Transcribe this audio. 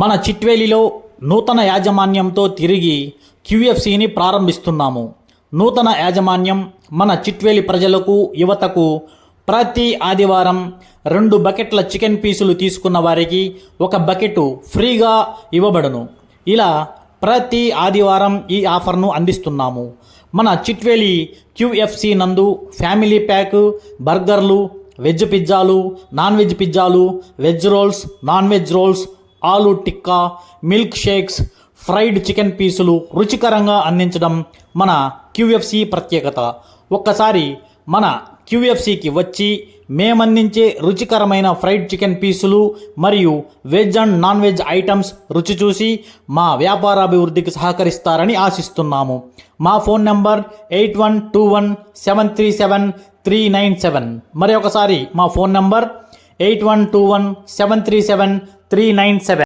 మన చిట్వేలిలో నూతన యాజమాన్యంతో తిరిగి క్యూఎఫ్సిని ప్రారంభిస్తున్నాము. నూతన యాజమాన్యం మన చిట్వేలి ప్రజలకు, యువతకు ప్రతి ఆదివారం 2 బకెట్ల చికెన్ పీసులు తీసుకున్న వారికి 1 బకెట్ ఫ్రీగా ఇవ్వబడును. ఇలా ప్రతి ఆదివారం ఈ ఆఫర్ను అందిస్తున్నాము. మన చిట్వేలి క్యూఎఫ్సి నందు ఫ్యామిలీ ప్యాక్, బర్గర్లు, వెజ్ పిజ్జాలు, నాన్ వెజ్ పిజ్జాలు, veg rolls, non veg rolls, aloo tikka, milk shakes, fried chicken పీసులు రుచికరంగా అందించడం మన క్యూఎఫ్సి ప్రత్యేకత. ఒక్కసారి మన క్యూఎఫ్సికి వచ్చి మేమందించే రుచికరమైన ఫ్రైడ్ చికెన్ పీసులు మరియు veg and non veg items రుచి చూసి మా వ్యాపారాభివృద్ధికి సహకరిస్తారని ఆశిస్తున్నాము. మా ఫోన్ నెంబర్ 8121737397. మరి ఒకసారి మా ఫోన్ నెంబర్ 8121737397.